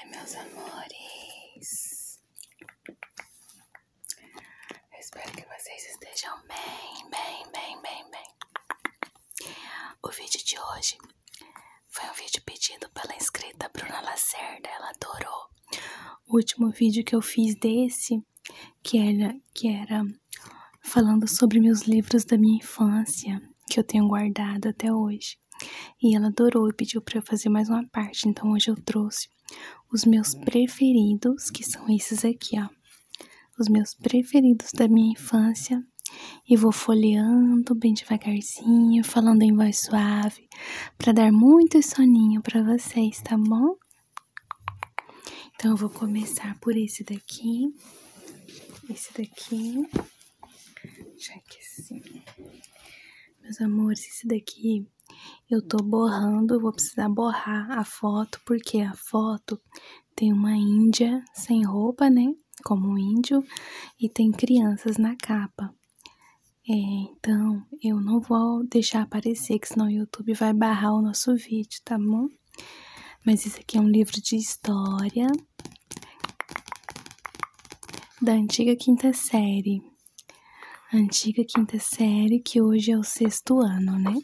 Oi, meus amores. Eu espero que vocês estejam bem. O vídeo de hoje foi um vídeo pedido pela inscrita Bruna Lacerda. Ela adorou o último vídeo que eu fiz desse, que era falando sobre meus livros da minha infância, que eu tenho guardado até hoje. E ela adorou e pediu pra eu fazer mais uma parte. Então hoje eu trouxe os meus preferidos, que são esses aqui, ó. Os meus preferidos da minha infância. E vou folheando bem devagarzinho, falando em voz suave, pra dar muito soninho pra vocês, tá bom? Então eu vou começar por esse daqui. Esse daqui. Já que assim. Meus amores, esse daqui eu tô borrando, eu vou precisar borrar a foto, porque a foto tem uma índia sem roupa, né? Como um índio, e tem crianças na capa. Então, eu não vou deixar aparecer, que senão o YouTube vai barrar o nosso vídeo, tá bom? Mas esse aqui é um livro de história da antiga quinta série. Antiga quinta série, que hoje é o 6º ano, né?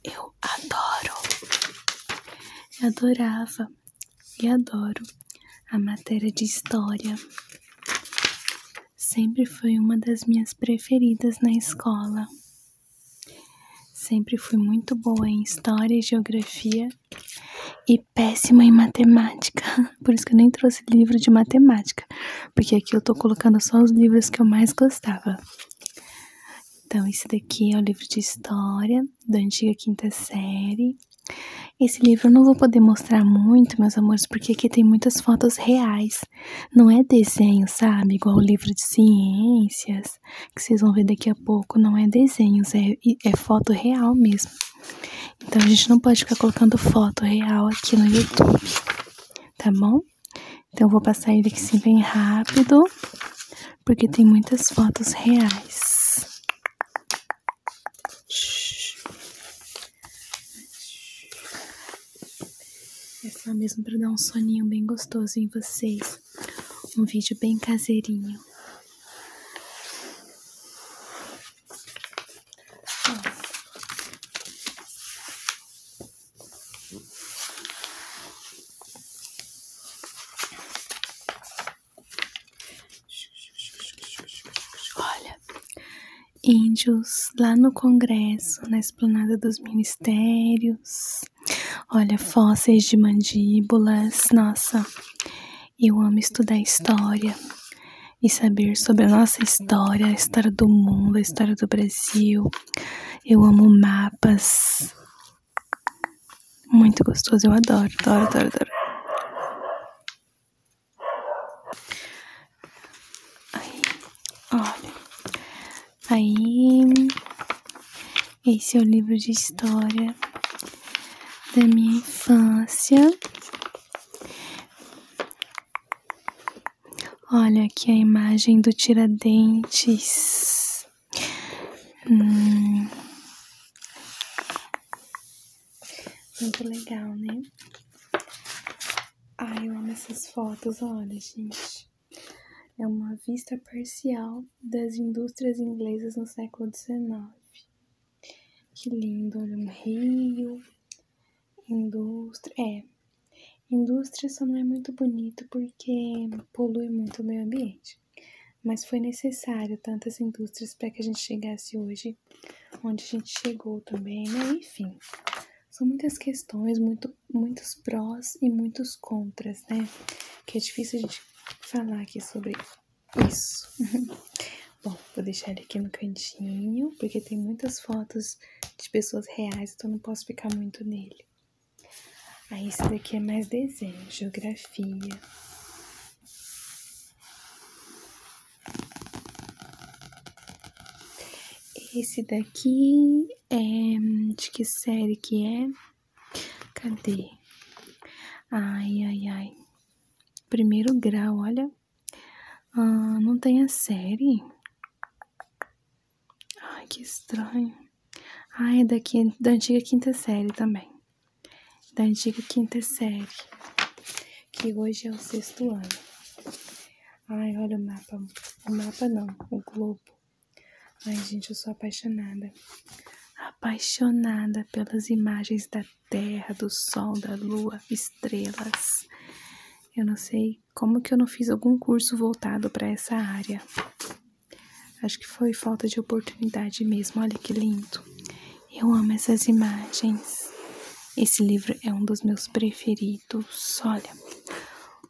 Eu adorava e adoro a matéria de história. Sempre foi uma das minhas preferidas na escola. Sempre fui muito boa em história e geografia e péssima em matemática. Por isso que eu nem trouxe livro de matemática, porque aqui eu tô colocando só os livros que eu mais gostava. Então esse daqui é o livro de história da antiga quinta série. Esse livro eu não vou poder mostrar muito, meus amores, porque aqui tem muitas fotos reais. Não é desenho, sabe? Igual o livro de ciências, que vocês vão ver daqui a pouco. Não é desenhos, é foto real mesmo. Então a gente não pode ficar colocando foto real aqui no YouTube, tá bom? Então eu vou passar ele aqui assim bem rápido, porque tem muitas fotos reais. É só mesmo pra dar um soninho bem gostoso em vocês. Um vídeo bem caseirinho. Olha, índios lá no Congresso, na esplanada dos ministérios. Olha, fósseis de mandíbulas. Nossa, eu amo estudar história e saber sobre a nossa história, a história do mundo, a história do Brasil. Eu amo mapas. Muito gostoso, eu adoro. Aí, esse é o livro de história da minha infância. Olha aqui a imagem do Tiradentes. Muito legal, né? Ai, eu amo essas fotos, olha, gente. É uma vista parcial das indústrias inglesas no século XIX. Que lindo, olha, um rio, indústria. Indústria só não é muito bonito porque polui muito o meio ambiente. Mas foi necessário tantas indústrias para que a gente chegasse hoje onde a gente chegou também, né? Enfim, são muitas questões, muitos prós e muitos contras, né? Que é difícil a gente falar aqui sobre isso. Bom, vou deixar ele aqui no cantinho, porque tem muitas fotos de pessoas reais, então não posso ficar muito nele. Aí esse daqui é mais desenho, geografia. Esse daqui é... de que série que é? Cadê? Ai, ai, ai. Primeiro grau, olha. Não tem a série? Ai, que estranho. Ai, é da antiga quinta série também. Da antiga quinta série. Que hoje é o 6º ano. Ai, olha o mapa. O mapa não, o globo. Ai, gente, eu sou apaixonada. Apaixonada pelas imagens da Terra, do Sol, da Lua, estrelas. Eu não sei como que eu não fiz algum curso voltado para essa área. Acho que foi falta de oportunidade mesmo. Olha que lindo. Eu amo essas imagens. Esse livro é um dos meus preferidos. Olha,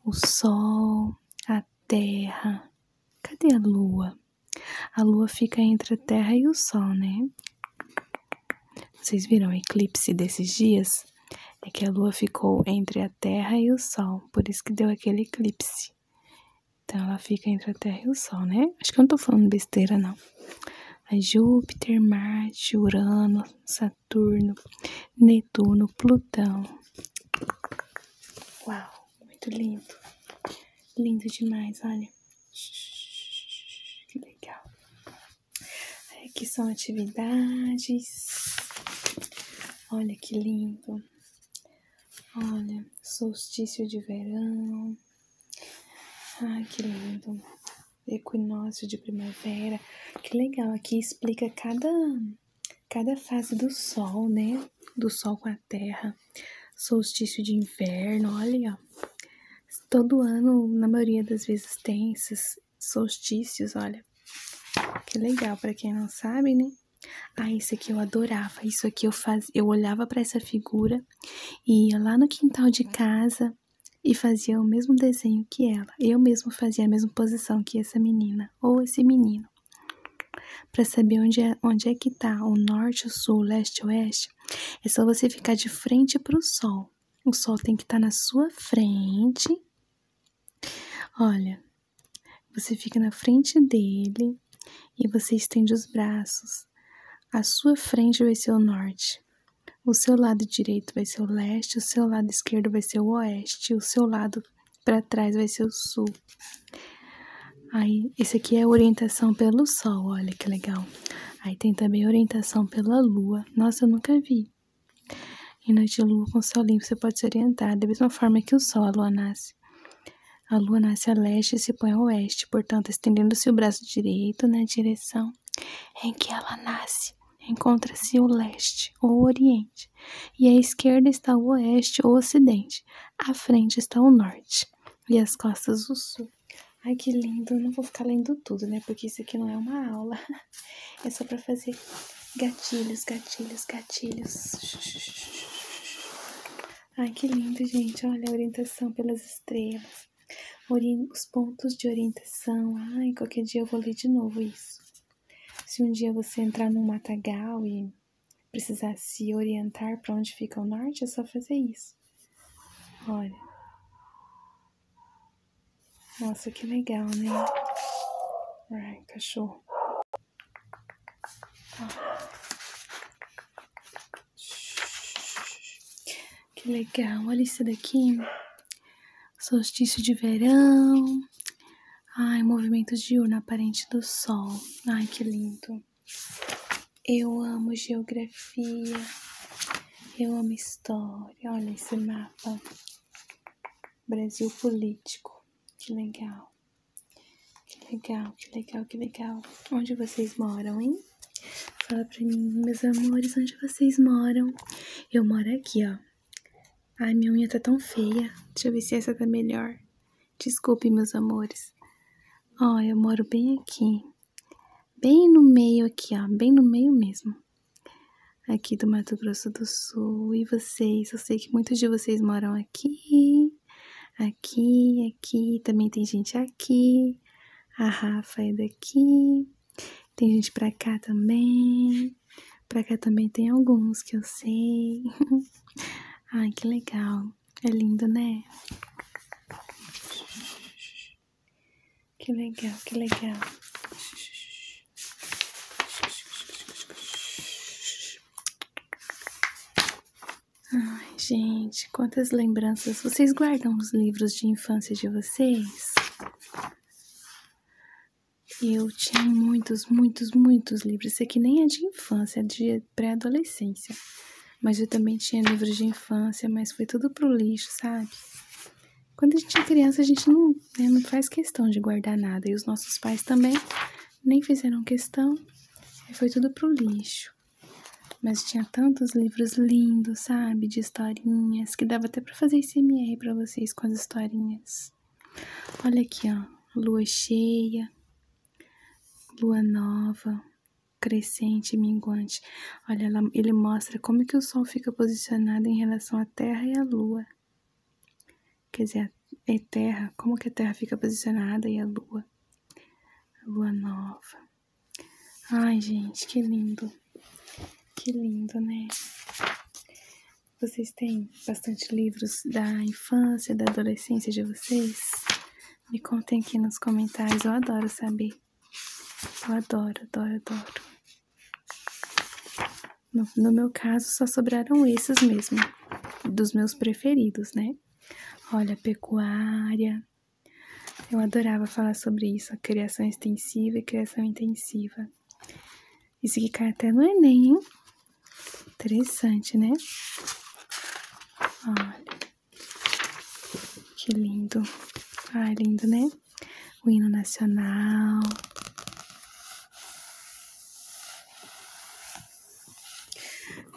o Sol, a Terra. Cadê a Lua? A Lua fica entre a Terra e o Sol, né? Vocês viram o eclipse desses dias? É que a Lua ficou entre a Terra e o Sol, por isso que deu aquele eclipse. Então ela fica entre a Terra e o Sol, né? Acho que eu não tô falando besteira, não. A Júpiter, Marte, Urano, Saturno, Netuno, Plutão. Uau, muito lindo. Lindo demais, olha. Que legal. Aqui são atividades. Olha que lindo. Olha, solstício de verão. Ai, que lindo. Equinócio de primavera. Que legal, aqui explica cada fase do Sol, né? Do Sol com a Terra. Solstício de inverno, olha. Todo ano, na maioria das vezes, tem esses solstícios, olha. Que legal, pra quem não sabe, né? Ah, isso aqui eu adorava. Isso aqui eu olhava pra essa figura e ia lá no quintal de casa e fazia o mesmo desenho que ela. Eu mesmo fazia a mesma posição que essa menina ou esse menino. Pra saber onde é que tá o norte, o sul, o leste, o oeste, é só você ficar de frente pro sol. O sol tem que estar na sua frente. Olha, você fica na frente dele e você estende os braços. A sua frente vai ser o norte. O seu lado direito vai ser o leste, o seu lado esquerdo vai ser o oeste, o seu lado para trás vai ser o sul. Aí, esse aqui é a orientação pelo sol, olha que legal. Aí tem também a orientação pela lua. Nossa, eu nunca vi. Em noite de lua com sol limpo você pode se orientar da mesma forma que o sol, a lua nasce. A lua nasce a leste e se põe a oeste, portanto, estendendo-se o braço direito na direção em que ela nasce. Encontra-se o leste ou o oriente, e à esquerda está o oeste ou ocidente, à frente está o norte, e às costas o sul. Ai, que lindo, eu não vou ficar lendo tudo, né, porque isso aqui não é uma aula, é só pra fazer gatilhos, gatilhos, gatilhos. Ai, que lindo, gente, olha a orientação pelas estrelas, os pontos de orientação. Ai, qualquer dia eu vou ler de novo isso. Se um dia você entrar num matagal e precisar se orientar para onde fica o norte, é só fazer isso. Olha. Nossa, que legal, né? Ai, cachorro. Que legal. Olha isso daqui. Solstício de verão. Ai, movimento diurno aparente do sol. Ai, que lindo. Eu amo geografia. Eu amo história. Olha esse mapa. Brasil político. Que legal. Que legal, que legal, que legal. Onde vocês moram, hein? Fala pra mim, meus amores, onde vocês moram? Eu moro aqui, ó. Ai, minha unha tá tão feia. Deixa eu ver se essa tá melhor. Desculpe, meus amores. Ó, eu moro bem aqui. Bem no meio aqui, ó. Bem no meio mesmo. Aqui do Mato Grosso do Sul. E vocês? Eu sei que muitos de vocês moram aqui. Aqui. Também tem gente aqui. A Rafa é daqui. Tem gente pra cá também. Pra cá também tem alguns que eu sei. Ai, que legal. É lindo, né? Que legal, que legal. Ai. Gente, quantas lembranças. Vocês guardam os livros de infância de vocês? Eu tinha muitos livros. Esse aqui nem é de infância, é de pré-adolescência. Mas eu também tinha livros de infância, mas foi tudo pro lixo, sabe? Quando a gente é criança, a gente não faz questão de guardar nada. E os nossos pais também nem fizeram questão. E foi tudo pro lixo. Mas tinha tantos livros lindos, sabe? De historinhas, que dava até pra fazer ICMR pra vocês com as historinhas. Olha aqui, ó. Lua cheia, lua nova, crescente e minguante. Olha, ele mostra como que o Sol fica posicionado em relação à Terra e à Lua. Quer dizer, é Terra, como que a Terra fica posicionada e a Lua. A Lua nova. Ai, gente, que lindo. Que lindo, né? Vocês têm bastante livros da infância, da adolescência de vocês? Me contem aqui nos comentários, eu adoro saber. Eu adoro. No meu caso, só sobraram esses mesmo, dos meus preferidos, né? Olha, pecuária. Eu adorava falar sobre isso, a criação extensiva e criação intensiva. Isso aqui cai até no Enem, hein? Interessante, né? Olha. Que lindo. Ai, lindo, né? O hino nacional.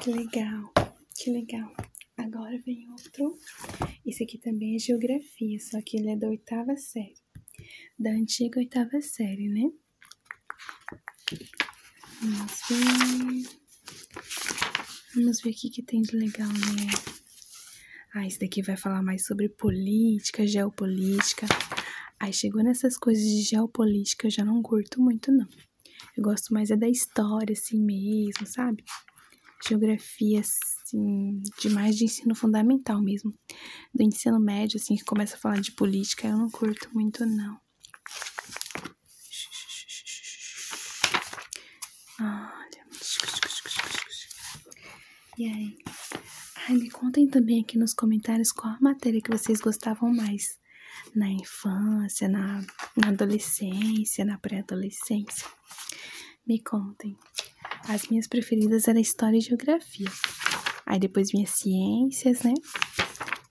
Que legal, que legal. Agora vem outro. Esse aqui também é geografia, só que ele é da 8ª série. Da antiga 8ª série, né? Vamos ver o que tem de legal, né? Ah, esse daqui vai falar mais sobre política, geopolítica. Aí chegou nessas coisas de geopolítica, eu já não curto muito, não. Eu gosto mais é da história, assim mesmo, sabe? Geografia, assim, demais de ensino fundamental mesmo. Do ensino médio, assim, que começa a falar de política, eu não curto muito, não. Olha. E aí? Ai, me contem também aqui nos comentários qual a matéria que vocês gostavam mais. Na infância, na adolescência, na pré-adolescência. Me contem. As minhas preferidas eram História e Geografia. Aí depois vinha Ciências, né?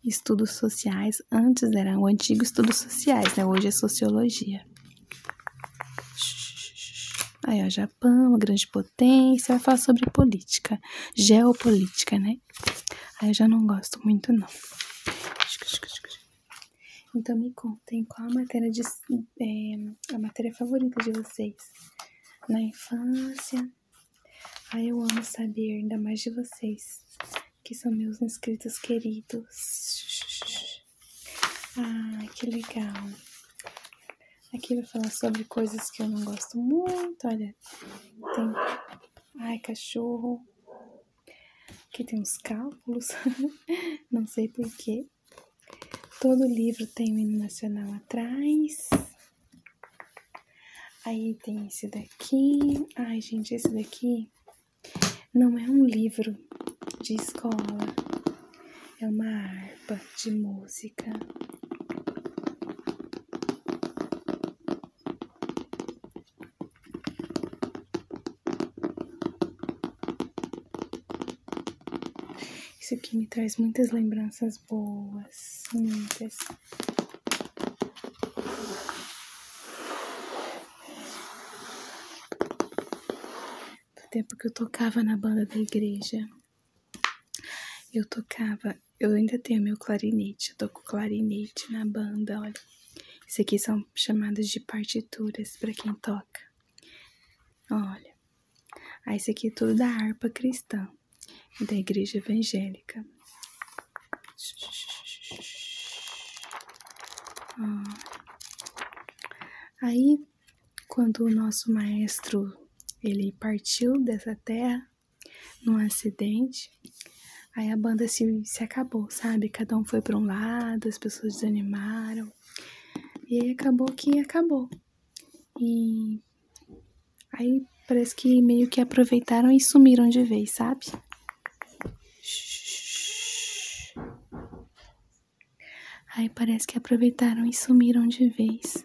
Estudos Sociais. Antes era o antigo Estudos Sociais, né? Hoje é Sociologia. Aí, ó, Japão, a grande potência. Vai falar sobre política. Geopolítica, né? Aí eu já não gosto muito, não. Então me contem qual a matéria a matéria favorita de vocês na infância. Ai, eu amo saber ainda mais de vocês, que são meus inscritos queridos. Ah, que legal. Aqui vai falar sobre coisas que eu não gosto muito. Olha, tem... Ai, cachorro. Aqui tem uns cálculos. Não sei porquê. Todo livro tem um hino nacional atrás. Aí tem esse daqui. Ai, gente, esse daqui não é um livro de escola. É uma harpa de música. Isso aqui me traz muitas lembranças boas. Muitas. Do tempo que eu tocava na banda da igreja. Eu ainda tenho meu clarinete. Eu toco clarinete na banda, olha. Isso aqui são chamadas de partituras pra quem toca. Olha. Ah, esse aqui é tudo da harpa cristã. Da igreja evangélica. Aí, quando o nosso maestro, ele partiu dessa terra, num acidente, aí a banda se acabou, sabe? Cada um foi para um lado, as pessoas desanimaram. E aí acabou que acabou. E aí parece que meio que aproveitaram e sumiram de vez, sabe? Aí parece que aproveitaram e sumiram de vez.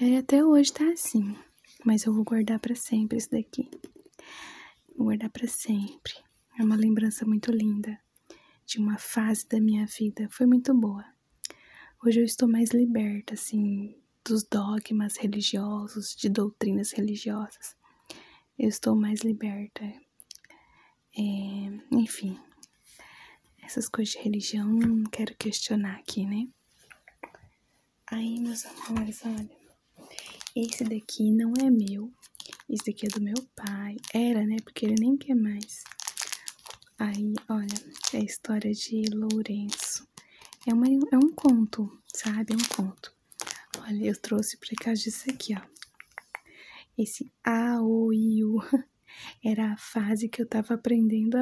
E até hoje tá assim. Mas eu vou guardar pra sempre isso daqui. Vou guardar pra sempre. É uma lembrança muito linda de uma fase da minha vida. Foi muito boa. Hoje eu estou mais liberta, assim, dos dogmas religiosos, de doutrinas religiosas. Eu estou mais liberta. Enfim, essas coisas de religião não quero questionar aqui, né? Aí, meus amores, olha, esse daqui não é meu. Esse daqui é do meu pai. Era, né? Porque ele nem quer mais. Aí, olha, é a história de Lourenço. É um conto, sabe? É um conto. Olha, eu trouxe por causa disso aqui, ó. Esse A, O, I, U era a fase que eu tava aprendendo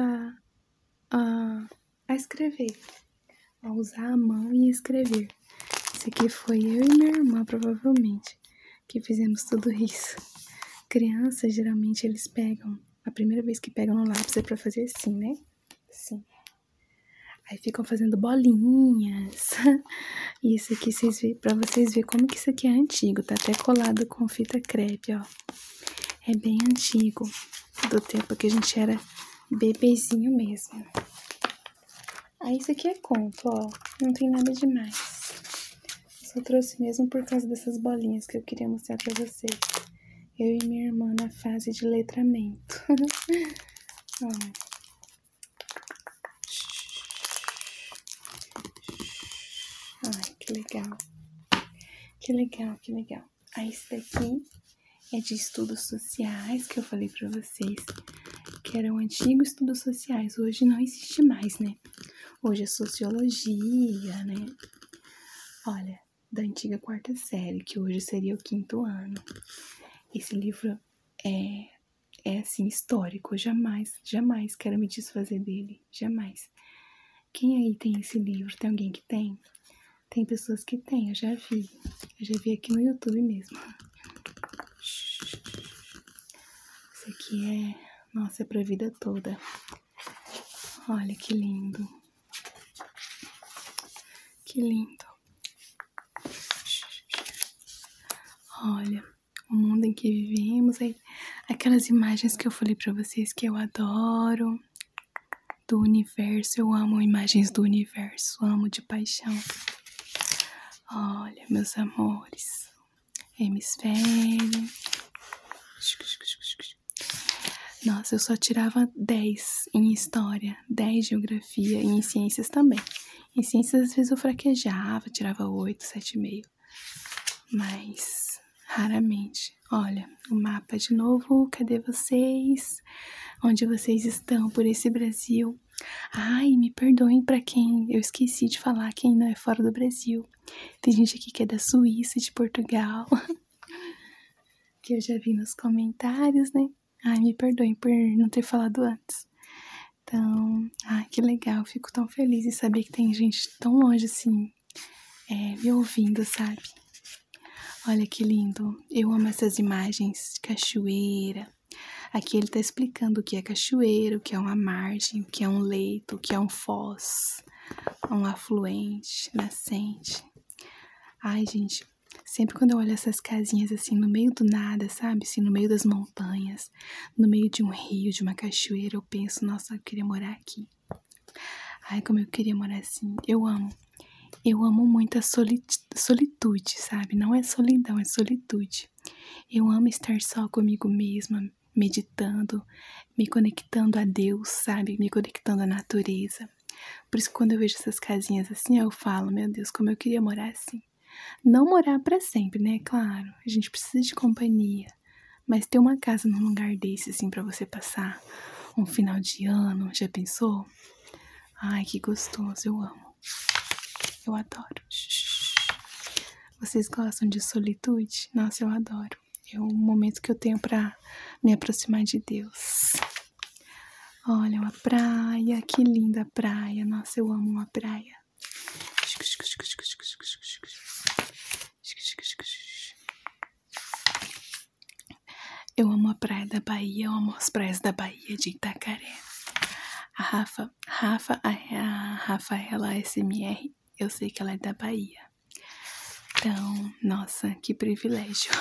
a escrever. A usar a mão e escrever. Esse aqui foi eu e minha irmã, provavelmente, que fizemos tudo isso. Crianças, geralmente, eles pegam... A primeira vez que pegam no lápis é pra fazer assim, né? Assim. Aí ficam fazendo bolinhas. E isso aqui, pra vocês verem como que isso aqui é antigo. Tá até colado com fita crepe, ó. É bem antigo. Do tempo que a gente era bebezinho mesmo. Aí isso aqui é conto, ó. Não tem nada demais. Eu só trouxe mesmo por causa dessas bolinhas que eu queria mostrar pra vocês. Eu e minha irmã na fase de letramento. Ó. Ai, que legal. Que legal, que legal. Aí esse daqui é de estudos sociais, que eu falei pra vocês, que eram antigos estudos sociais. Hoje não existe mais, né? Hoje é sociologia, né? Olha, da antiga quarta série, que hoje seria o 5º ano. Esse livro é assim, histórico. Jamais quero me desfazer dele. Jamais. Quem aí tem esse livro? Tem alguém que tem? Tem pessoas que têm, eu já vi. Eu já vi aqui no YouTube mesmo. Isso aqui nossa, é pra vida toda. Olha que lindo. Que lindo. Olha, o mundo em que vivemos. Aquelas imagens que eu falei pra vocês que eu adoro. Do universo, eu amo imagens do universo. Amo de paixão. Olha, meus amores. Hemisfério. Nossa, eu só tirava 10 em história, 10 em geografia e em ciências também. Em ciências, às vezes, eu fraquejava, tirava 8, 7,5. Mas, raramente. Olha, o mapa de novo, cadê vocês? Onde vocês estão por esse Brasil? Ai, me perdoem pra quem eu esqueci de falar, quem não é fora do Brasil. Tem gente aqui que é da Suíça, de Portugal, que eu já vi nos comentários, né? Ai, me perdoem por não ter falado antes. Então, ai, que legal. Fico tão feliz em saber que tem gente tão longe assim, me ouvindo, sabe? Olha que lindo. Eu amo essas imagens de cachoeira. Aqui ele tá explicando o que é cachoeira, o que é uma margem, o que é um leito, o que é um foz, um afluente, nascente. Ai, gente, sempre quando eu olho essas casinhas assim no meio do nada, sabe? Assim, no meio das montanhas, no meio de um rio, de uma cachoeira, eu penso, nossa, eu queria morar aqui. Ai, como eu queria morar assim. Eu amo muito a solitude, sabe? Não é solidão, é solitude. Eu amo estar só comigo mesma, meditando, me conectando a Deus, sabe? Me conectando à natureza. Por isso que quando eu vejo essas casinhas assim, eu falo, meu Deus, como eu queria morar assim. Não morar pra sempre, né? Claro, a gente precisa de companhia. Mas ter uma casa num lugar desse, assim, pra você passar um final de ano, já pensou? Ai, que gostoso, eu amo. Eu adoro. Vocês gostam de solitude? Nossa, eu adoro. É um momento que eu tenho pra me aproximar de Deus. Olha, uma praia, que linda praia. Nossa, eu amo uma praia. Eu amo a praia da Bahia, eu amo as praias da Bahia de Itacaré. A Rafaela SMR eu sei que ela é da Bahia. Então, nossa, que privilégio.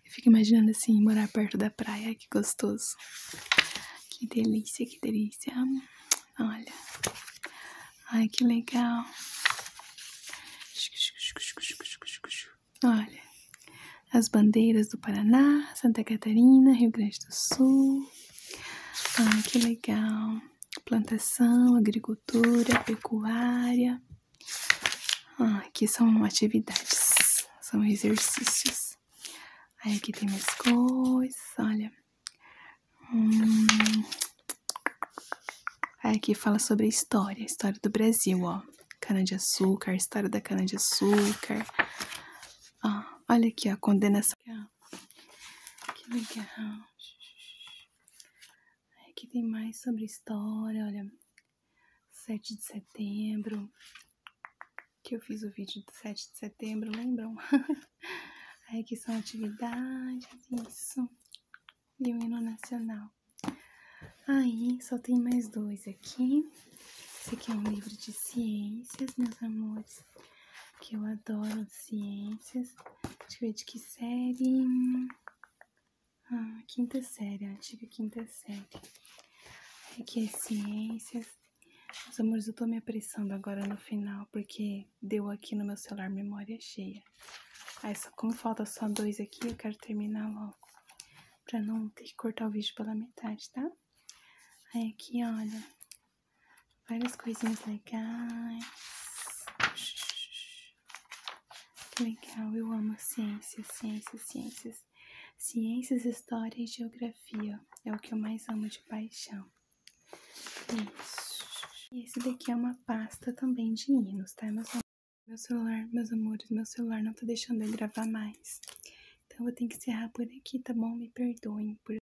Eu fico imaginando assim, morar perto da praia, que gostoso. Que delícia, que delícia. Olha. Ai, que legal. Olha. As bandeiras do Paraná, Santa Catarina, Rio Grande do Sul. Ai, que legal. Plantação, agricultura, pecuária. Aqui são atividades, são exercícios. Aí aqui tem mais coisas, olha. Aí aqui fala sobre a história do Brasil, ó. Cana-de-açúcar, história da cana-de-açúcar. Olha aqui, ó, a condenação. Que legal. Aí aqui tem mais sobre história, olha. 7 de setembro. Que eu fiz o vídeo do 7 de setembro, lembram? Aí aqui são atividades, isso. E o hino nacional. Aí só tem mais 2 aqui. Esse aqui é um livro de ciências, meus amores. Que eu adoro ciências. Deixa eu ver de que série. Quinta série, antiga quinta série. Aqui é ciências. Meus amores, eu tô me apressando agora no final, porque deu aqui no meu celular memória cheia. Aí, como falta só 2 aqui, eu quero terminar logo. Pra não ter que cortar o vídeo pela metade, tá? Aí aqui, olha, várias coisinhas legais. Que legal, eu amo ciências. Ciências, história e geografia. É o que eu mais amo de paixão. Isso. E esse daqui é uma pasta também de hinos, tá? Meu celular, meus amores, meu celular não tá deixando eu gravar mais. Então eu vou ter que encerrar por aqui, tá bom? Me perdoem por